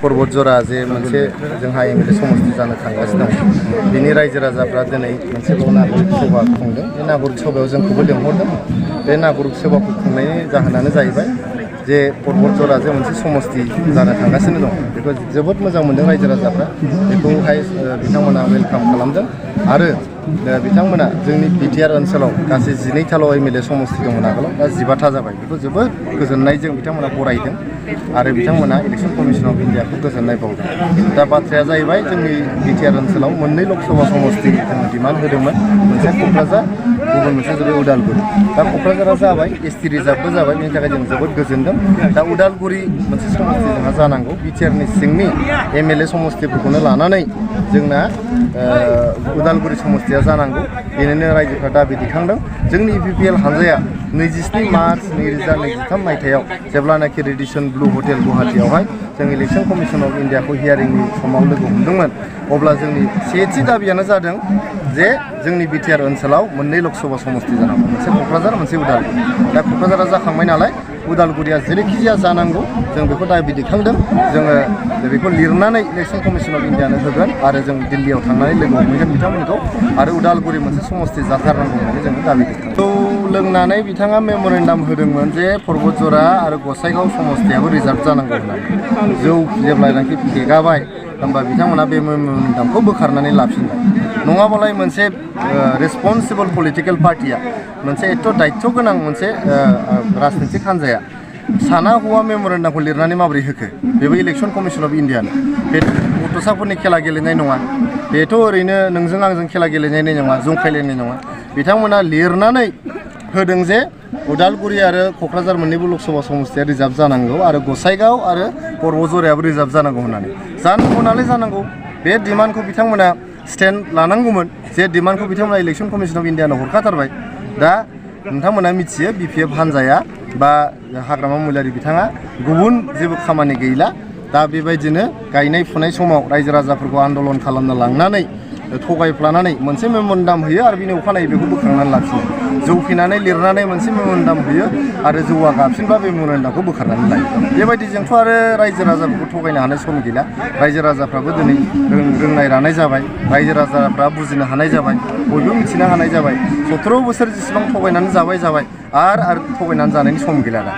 पर्बत जरा जे मोनसे जोंहा एमएलए समष्टि जानो थांगासिनो दं बिनि रायजो राजाफ्रा दिनै मोनसे नागरिक सभा खुंदों। बे नागरिक सभायाव जोंखौबो लिंहरदों। बे नागरिक सभाखौ खुंनायनि जाहोनानो जाहैबाय जे पर्बत जरा जे मोनसे समष्टि जानो थांगासिनो दं बेखौ जोबोद मोजां मोनदों रायजो राजाफ्रा। बेखौहाय बिथांमोना वेलकाम खालामदों आरो बिथांमोना जोंनि बिटिआर ओनसोलाव गासै 12थाल' एमएलए समष्टि दंमोन आगोलाव दा 15था जाबाय। बेखौ जोबोद गोजोननायजों बिथांमोना बरायदों आरो बिथांमोना इलेक्सन कमिसन अफ इन्डियाखौ गोजोननाय बावदों। दा बाथ्राया जाहैबाय जोंनि बिटिआर ओनसोलाव मोननै लकसभा समष्टि जों डिमान्ड होदोंमोन। मोनसे क'क्राझार, गुबुन मोनसे जाबाय उदालगुरि। दा क'क्राझारा जाबाय, एसटि रिजार्भबो जाबाय, बेनि थाखाय जों जोबोद गोजोनदों। दा उदालगुरि मोनसे समष्टि जोंहा जानांगौ। बिटिआरनि सिंनि एमएलए समष्टिफोरखौनो लानानै जोंना उदालगुरि समष्टिया जानांगौ। बेनिनो रायजोफ्रा दाबि दैखांदों। जोंनि इपिपिएल हानजाया 27 मार्च 2023 मायथाइयाव जेब्लानाखि रेडिसन ब्लु हटेल गुवाहाटीयावहाय जों इलेक्सन कमिसन अफ इन्डियाखौ हियारिंनि समाव लोगो हमदोंमोन, अब्ला जोंनि सेथि दाबियानो जादों जे जोंनि बिटिआर ओनसोलाव मोननै लकसभा समष्टि जानांगौ, मोनसे क'क्राझार, मोनसे उदालगुरि। दा क'क्राझारा जाखांबाय नालाय उदालगुरिया जेरैखिजाया जानांगौ, जों बेखौ दाबि दैखांदों। जोङो बेखौ लिरनानै इलेक्सन कमिसन अफ इन्डियानो होगोन आरो जों दिल्लीयाव थांनानै लोगो हमहैगोन बिथांमोनखौ आरो उदालगुरि मोनसे समष्टि जाथारनांगौ होननानै जोङो दाबि दैखांदों। जौ लोंनानै बिथाङा मेम'रेन्डाम होदोंमोन जे पर्बत जरा आरो गसाइगाव समष्टियाबो रिजार्भ जानांगौ होननानै। जौ जेब्लानाखि फेगाबाय होमबा बिथांमोना बे मेम'रेन्डामखौ बोखारनानै लाफिनबाय। नङाबालाय मोनसे रेसपन्सिबल पलिटिकेल पार्टिया, मोनसे एथ' दायित्व गोनां मोनसे राजनितिक हान्जाया साना हौवा मेम'रेन्डामखौ लिरनानै माबोरै होखो? बेबो इलेक्सन कमिसन अफ इन्डियानो। बे गथ'साफोरनि खेला गेलेनाय नङा, बेथ' ओरैनो नोंजों आंजों खेला गेलेनाय नङा, जंखायलायनाय नङा। बिथांमोना लिरनानै होदों जे उदालगुरि आरो क'क्राझार मोननैबो लकसभा समष्टिया रिजार्भ जानांगौ आरो गसाइगाव आरो पर्बत जरायाबो रिजार्भ जानांगौ होननानै। जानांगौ नालाय जानांगौ। बे डिमान्डखौ बिथांमोना स्टेन्ड लानांगौमोन, जे डिमान्डखौ बिथांमोना इलेक्सन कमिसन अफ इन्डियानो हरखाथारबाय। दा नोंथांमोना मिथियो बिपिएफ हान्जाया बा हाग्रामा महिलारि बिथाङा गुबुन जेबो खामानि गैला। दा बेबायदिनो गायनाय फुनाय समाव रायजो राजाफोरखौ आन्दलन खालामनो लांनानै थगायफ्लानानै मोनसे मेम'रेन्डाम होयो आरो बिनि अखानायै बेखौ बोखारनानै लाखियो। जौ फेनानै लिरनानै मोनसे मेम'रेन्डाम होयो आरो जौआ गाबफिनबा बे मेम'रेन्डामखौ बोखारनानै लायो। बेबायदिजोंथ' आरो रायजो राजाफोरखौ थगायनो हानाय सम गैला। रायजो राजाफ्राबो दिनै रोंनाय रानाय जाबाय, रायजो राजाफ्रा बुजिनो हानाय जाबाय, बयबो मिथिनो हानाय जाबाय। 17 बोसोर जेसेबां थगायनानै जाबाय आरो थगायनानै जानायनि सम गैला दा।